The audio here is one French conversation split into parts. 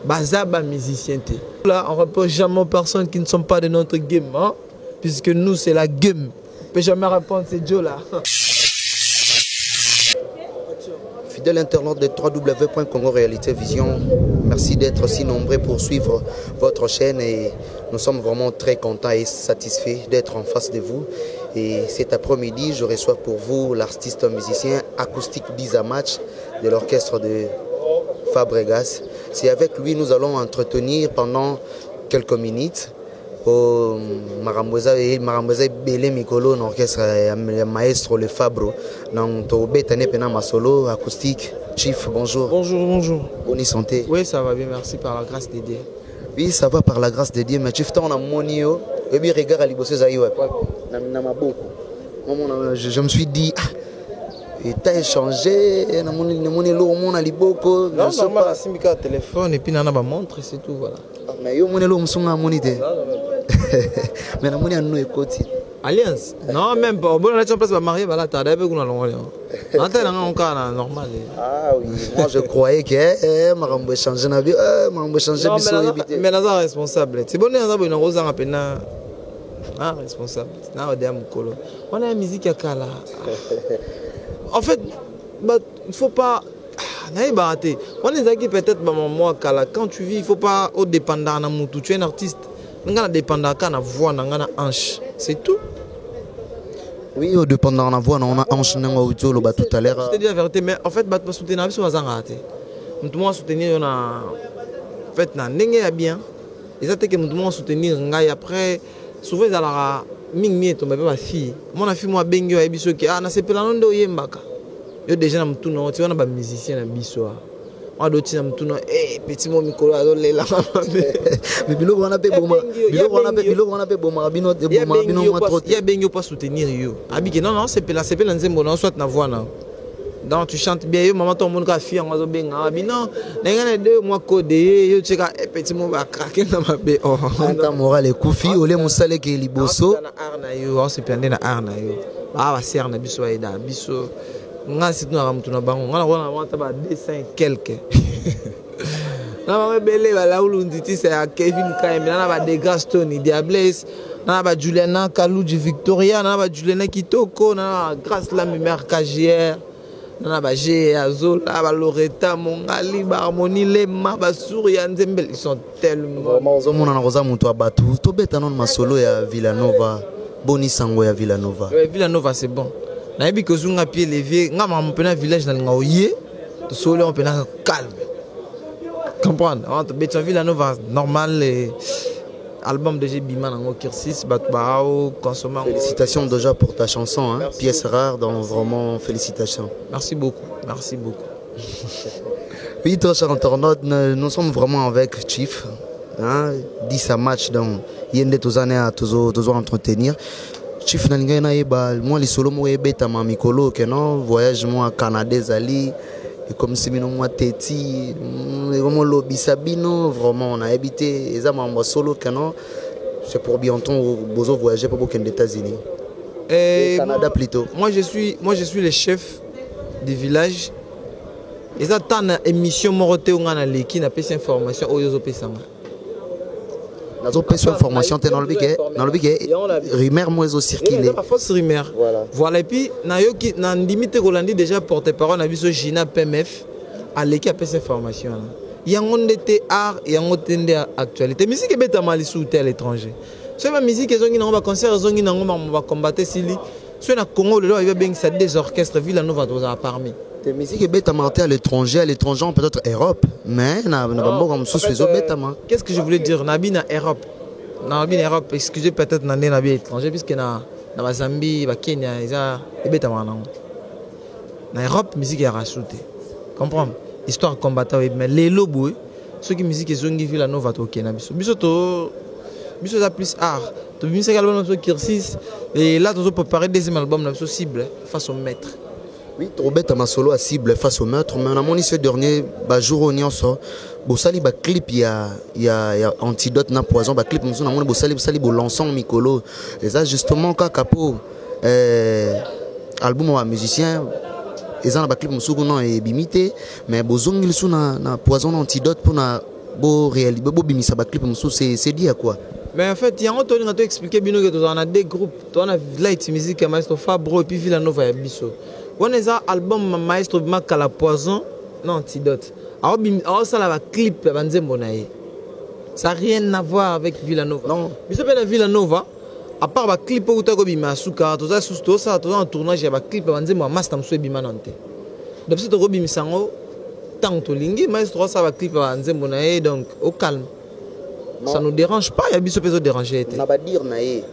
Bazaba musicien. Là, on ne repose jamais aux personnes qui ne sont pas de notre game, hein? Puisque nous, c'est la game. On ne peut jamais répondre, c'est Joe là. Fidèle internaute de www.congo Réalité Vision, merci d'être si nombreux pour suivre votre chaîne et nous sommes vraiment très contents et satisfaits d'être en face de vous. Et cet après-midi, je reçois pour vous l'artiste musicien acoustique Bizamatch de l'orchestre de Fabregas. C'est avec lui nous allons entretenir pendant quelques minutes au Maramboza Belé Mikolo, l'orchestre maestro Le Fabro. Donc, au Bétané Pena solo acoustique. Chief, bonjour. Bonjour, bonjour. Bonne santé. Oui, ça va bien, merci par la grâce de Dieu. Oui, ça va par la grâce de Dieu, mais Chief, tu as mon yo. Et puis, regarde, je me suis dit, et tu as échangé, non, normal, si tu as un téléphone et puis tu as une montre, c'est tout, voilà. Mais yo mon elo msunga monite. Mais na moni anu ekoti. Alliance. Non, même pas. Bon, on a déjà place marié, voilà, tu as d'abord qu'on a l'envoyé. Normal. Ah oui, moi je croyais que Marambo changer na vie, Marambo changer biso yebite. Mais là responsable. C'est bon, on a une rose en peine. Ah, responsable. Na odea mukolo. On a la musique à Kala. En fait, il faut pas. On est aquí peut-être moi quand tu vis, il faut pas au dépendant na mutu. Tu es un artiste. On a dépendant quand na voix na hanche. C'est tout. Oui, au dépendant na voix on a hanche na audio lo ba tout à l'heure. Je te dis la vérité, mais en fait ba soutenir biso bazanga te. Mutu moi soutenir na en fait na ndenge ya bien. Ils attendent que mutu moi soutenir ngai après souvent ils ala mingi to ba fille. Mon fille moi bengi ya biso ke na sepela ndo yembaka. Yo déjà na mtuno tu wana ba musicien na biso wa do tina mtuno petit mo mikolo azo lela mais biloko wana pe boma bino moi trop ya bengi pas soutenir yo abiki non c'est pela nzembo na soit na voix na donc tu chantes bien yo maman ton monde ka fille ngazo benga abino ngana 2 mois code yo cheka petit mo ba craquer na mabe oh anta moral e kufi ole musale ke liboso na arna yo c'est pendé na arna yo ba ser na biso ida biso nga si tu na ramtuna bango nga na wanta ba 200 quelque na ba belé ba laulu nditi c'est à Kevin Kaim na ba de Gaston Diables na ba Juliana Kalouji Victoria na ba Juliana Kitoko na grâce la mère Kagier na ba G Azol na ba Loretta Mongali ba Harmonie Lema ba Souria Nzembel ils sont tellement vraiment ozomona na koza mutu abatu to beta non masolo ya Villanova boni sango ya Villanova. Villanova c'est bon. Naïbi que zunga pied levé, nga ma mpena village na nga oye, to solo on pena calme. Comprendre? Entre Betonville Nova normal album de Bima nango Kirsis Batbao consommant. Félicitations déjà pour ta chanson hein, pièce rare donc vraiment félicitations. Merci beaucoup. Merci beaucoup. Oui, toi cher internaute, nous sommes vraiment avec Chief hein, 10 match donc yende tozane à toujours entretenir. Chief nalinga na yeba moi les solo mo ebeta ma mikolo que non voyage moi Canada zali et comme si bino moi teti vraiment lobby sabino vraiment on a habité et ça moi solo que non c'est pour bientôt bozo voyager pour beaucoup d'États-Unis et Canada plutôt. Moi je suis le chef du village et ça tant émission moroté on a l'équipe n'a pas cette information au yozo pesanga. Nazo peso information te dans le bigue rumeur moi au circuler fausse rumeur voilà et puis na yo ki na limite Rolandi déjà porte-parole na biso Gina PMF à l'équipe a cette information yango ndete art yango tende actualité musique beta malisu à l'étranger c'est ma musique ezongi na ba concert ezongi na ngoma ba combattre sili sur na Congo le lo il bien ça des orchestres Villanova doza parmi tes musiques beta marté à l'étranger peut-être Europe mais na ba comme sous les beta. Qu'est-ce que je voulais dire nabi na Europe excusez peut-être na nabi étranger puisque na Zambie ba Kenya isa beta mana na Europe musique ya rasuté comprendre histoire combattant mais les lobos ceux qui musique ezongi Villanova to Kenya biso ça plus art to musique album de Kirsis et là tu peux préparer deuxième album na cible face au maître. Oui, trop bête à ma solo à cible face au maître, mais on a moni ce dernier jour au Nyonso. Bosali ba clip il y a antidote na poison ba clip nous on a moni bosali bo lançon mikolo. Et ça justement quand capo album wa musicien et ça na ba clip musuku non et bimité mais bozongil sou na poison antidote pour na beau bimisa ba clip musu c'est dit à quoi? Mais en fait, il y a un truc qui expliqué bien que on a deux groupes, on a Light Music et Maestro Fabro et puis Villanova et Bisso. On a un album Maestro Makala Poison, non Antidote. Alors ça là va clip la bande monaï. Ça n'a rien à voir avec Villanova. Non. Bisso ben Villanova, à part le clip où tu as bima suka, tout ça en tournage, il y a un clip la bande moi master mswe bima nante. Donc c'est au bimi sango tant to lingi Maestro ça va clip la bande monaï donc au calme. Non. Ça ne nous dérange pas, il y a des choses déranger. On va dire naé.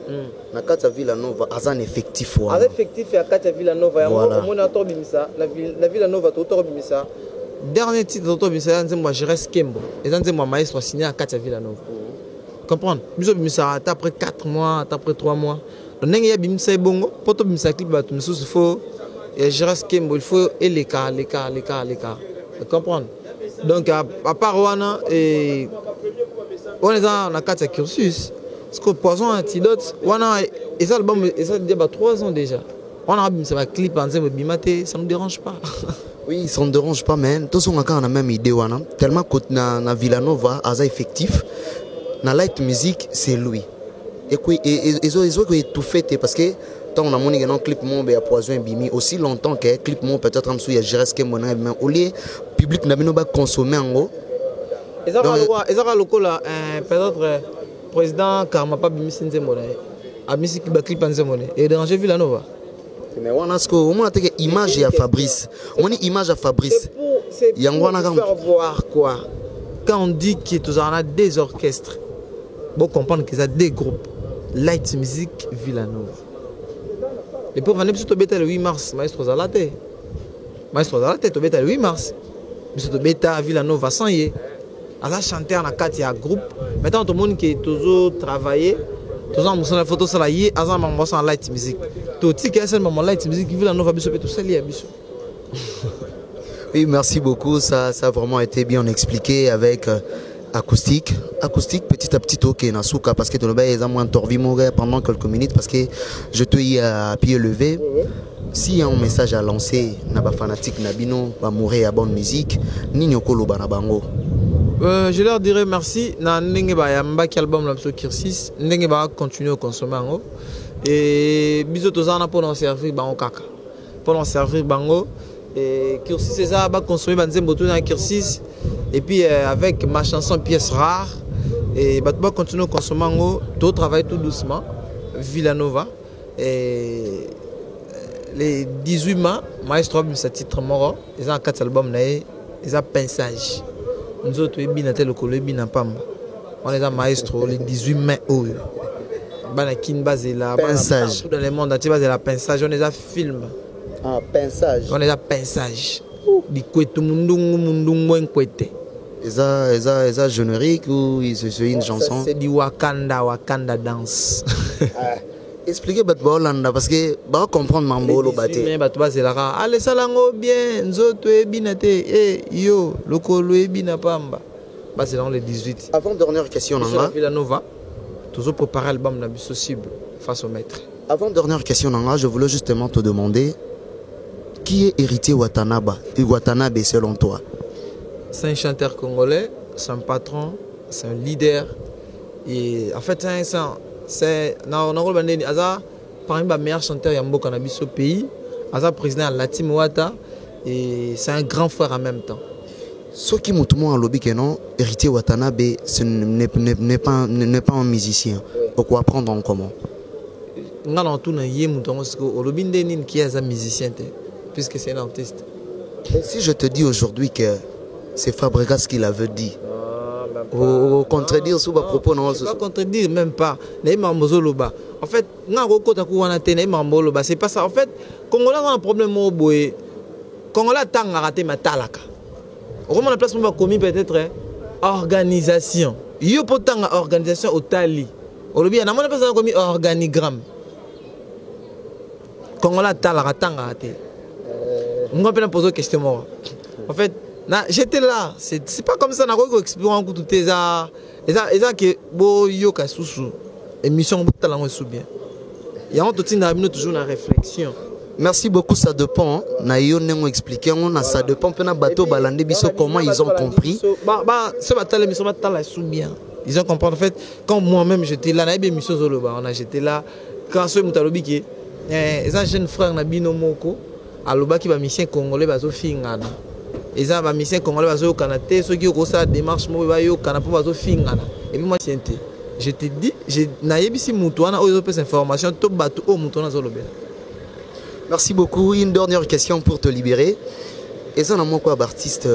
Na kata Villanova azan effectif wa. Effectif et à kata Villanova. Voilà. On a bimisa, la Villanova to bimisa. Dernier titre to bimisa, moi je reste Kembo. Et ça moi Maestro signé à kata Villanova. Comprendre? Biso bimisa après 4 mois, après 3 mois. Donc il y a bimisa bongo, poto bimisa clip ba tout il faut et je reste Kembo, il faut et les cas. Comprendre? Donc à part wana et on est dans la carte cursus. Parce que Poison Antidote, on a et ça album et ça déjà 3 ans déjà. On a un clip en disant bimate, ça ne nous dérange pas. Oui, ça ne dérange pas, mais tous on a la même idée wana. Tellement que na Villanova asa effectif, na Light Music c'est lui. Et puis ils ont tout fait parce que tant on a monné un clip mon be Poison bimi aussi longtemps que clip mon peut-être am sou ya Jires que mon mais au lieu public na bino ba consommer en gros. Et ça va le peut-être président Karma pas bimi sinze monaï. A bimi ki ba clip en zemone et déranger Villanova. Mais on a ce que au moins t'es image à Fabrice. On est image à Fabrice. C'est pour faire voir quoi. Quand on dit que tu en as des orchestres, bon comprendre que ça des groupes. Light Music Villanova. Les pauvres années plutôt bêta le 8 mars, Maestro Zalate. Maestro Zalate to bêta le 8 mars. Plutôt bêta Villanova sans y. Asa chanter na kati ya groupe. Maintenant tout le monde qui est toujours travaillé, toujours en la photo ça là y asa mambo sans Light Music. Tout ti que c'est maman Light Music Villanova biso tout ça lié biso. Oui, merci beaucoup, ça a vraiment été bien expliqué avec acoustique petit à petit ok nasuka parce que tu as moins torvi mourir pendant quelques minutes parce que je te y à pied levé. Si y a un message à lancer na ba fanatique na bino ba mourir à bonne musique ni nyoko loba na bango. Je leur dirais merci. Na ndenge ba ya mbaki album la biso Kirsis, ndenge ba continuer à consommer ngo et biso tozana pour nous servir bango kaka. Pour nous servir bango et Kirsis c'est ça ba consommer ba nzembo tout na Kirsis et puis avec ma chanson pièce rare et ba continuer à consommer ngo, tout travailler tout doucement Villanova et les 18 mois Maestro ce titre moro, ils ont 4 albums na ils ont pensage. Nous autres, on est dans Maestro, les 18 mai. On est dans le monde entier, la pensage, on est dans film. Ah, pensage. On est dans pensage. C'est ça générique ou c'est une chanson? C'est du Wakanda dance. Expliquez Hollanda parce que va comprendre Mambolo baté. Allez salango bien, nzoto ebinate eh yo lokolo ebina pamba. Bah c'est dans les 18. Avant dernière question nanga. Villanova toujours préparer l'album na biso cible face au maître. Avant dernière question nanga, je voulais justement te demander qui est héritier Watanabe et Watanabe selon toi? C'est un chanteur congolais, c'est un patron, c'est un leader et en fait c'est parmi les meilleurs chanteurs Yambo Cannabis au pays. Aza président Latim Ouata et c'est un grand frère en même temps. Ce qui m'a tout le lobby que non, héritier Watanabe n'est pas un musicien. Pourquoi prendre en commun? On a tout au lobby de qui est un musicien puisque c'est un artiste. Si je te dis aujourd'hui que c'est Fabregas qui l'avait dit. Ou contredire sous vos propos non? Pas contredire même pas. En fait, c'est pas ça. En fait, Congolais a un problème au boé. Congolais a raté ma talaka. On a place pour commis peut-être organisation. Yo potang organisation au tali. On le bien, on a pas commis organigramme. Congolais talaka tanga raté. On va pas poser question. En fait, j'étais là, c'est pas comme ça, on a expliqué un coup tout ça. Et ça que bo yo ka susu émission bien. Il y a un tout toujours la réflexion. Merci beaucoup, ça dépend. Naïo n'a expliqué, ça dépend. Bateau balandé biso comment ils ont compris. Ils ont compris en fait. Quand moi-même j'étais là, j'étais là. Quand ce mutalobi qui est un jeune frère Nabino Moko, aloba qui va mission congolais bazo fingana. Ils ont un mission congolais bazo Canada. Ceux qui ont ça démarche moi bayo Canada bazo fingana. Et puis moi je te dis, j'ai naïbi si mutuana aux autres informations tout bateau au mutuana zolobé. Merci beaucoup. Une dernière question pour te libérer. Est-ce que tu as artiste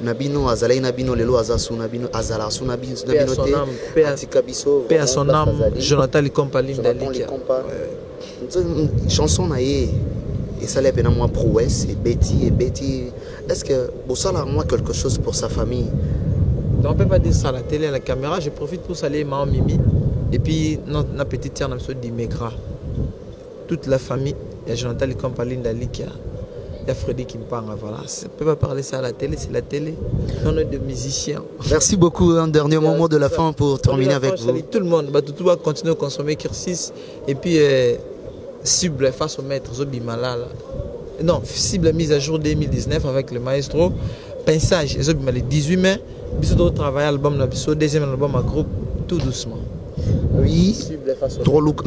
Nabino Azalai Nabino Lelo Azasu Nabino Azala Su Nabino Antikabiso paix à son âme Jonathan Likompa Lindalikia chanson naïe et ça l'est moi prouesse et Betty est-ce que vous savez moi quelque chose pour sa famille? On ne peut pas dire ça à la télé, à la caméra. Je profite pour saluer Maman Mimi et puis notre petite sœur Dimegra, toute la famille. Il y a Jonathan Likompa Lindalikia. Il y a Freddy Kimpanga, voilà. On ne peut pas parler ça à la télé, c'est la télé. On est des musiciens. Merci beaucoup. Un dernier moment de la fin pour terminer avec vous. Tout le monde, tout va continuer à consommer Kirsis. Et puis, cible face au maître Zobimala. Non, cible mise à jour 2019 avec le maestro. Pensage, le 18 mai. Bisous de travail, album, deuxième album à groupe, tout doucement. Oui, trop look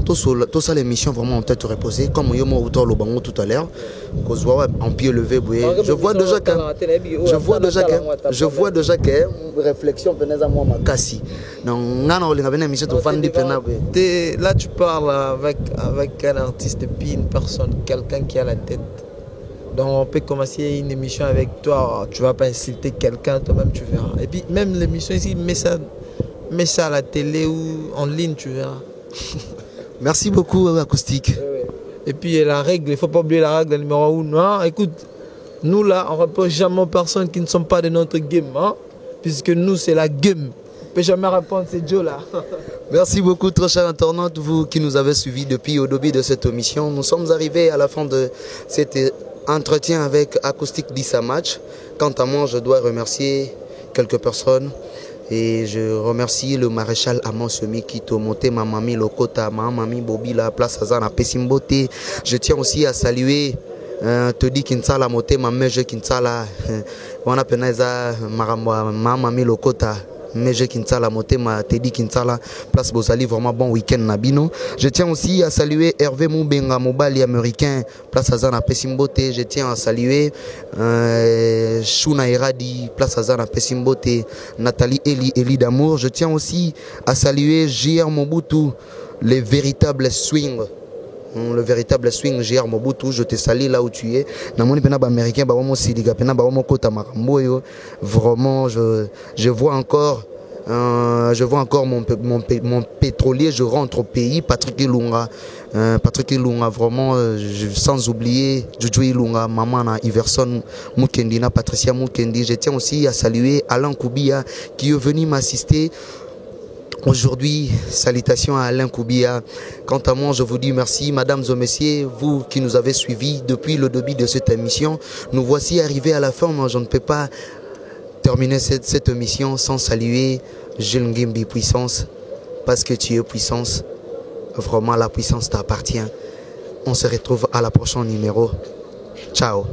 tout ça l'émission vraiment en tête reposée comme yo mo auto le bango tout à l'heure cause en pied levé je vois déjà que réflexion venait à moi ma cassi donc ngana olinga bena émission to fandi pena là tu parles avec un artiste puis une personne quelqu'un qui a la tête. Donc on peut commencer une émission avec toi, tu vas pas insulter quelqu'un, toi-même tu verras. Et puis même l'émission ici, mets ça à la télé ou en ligne, tu verras. Merci beaucoup, Acoustique. Et puis la règle, il ne faut pas oublier la règle numéro 1. Non, écoute, nous là, on ne répond jamais aux personnes qui ne sont pas de notre game. Hein, puisque nous, c'est la game. On ne peut jamais répondre, c'est Joe là. Merci beaucoup, très chers internautes, vous qui nous avez suivis depuis au début de cette émission. Nous sommes arrivés à la fin de cette entretien avec Acoustique Dissamatch. Quant à moi, je dois remercier quelques personnes et je remercie le maréchal Amon Semi qui t'a monté ma mamie Lokota, ma mamie Bobby la place Azana Pessimboté. Je tiens aussi à saluer te dit Kinsala moté ma mère Kinsala on appelle ça ma mamie Lokota. Meje Kinsala Motema Teddy Kinsala place Bozali, vraiment bon week-end Nabino. Je tiens aussi à saluer Hervé Moubenga Mobali américain place Azana Pesimbote. Je tiens à saluer Shuna Eradi place Azana Pesimbote, Nathalie Eli d'amour. Je tiens aussi à saluer JR Mobutu, les véritables swing. Le véritable swing JR Mobutu, je te salue là où tu es. Américain, vraiment, je vois encore mon pétrolier. Je rentre au pays, Patrick Ilunga, vraiment, sans oublier Juju Ilunga, Maman Iverson Mukendina, Patricia Mukendi. Je tiens aussi à saluer Alain Koubia qui est venu m'assister. Aujourd'hui, salutations à Alain Koubia. Quant à moi, je vous dis merci, mesdames et messieurs, vous qui nous avez suivis depuis le début de cette émission. Nous voici arrivés à la fin. Moi, je ne peux pas terminer cette émission sans saluer Jeune Gimbi Puissance, parce que tu es puissance. Vraiment, la puissance t'appartient. On se retrouve à la prochaine numéro. Ciao.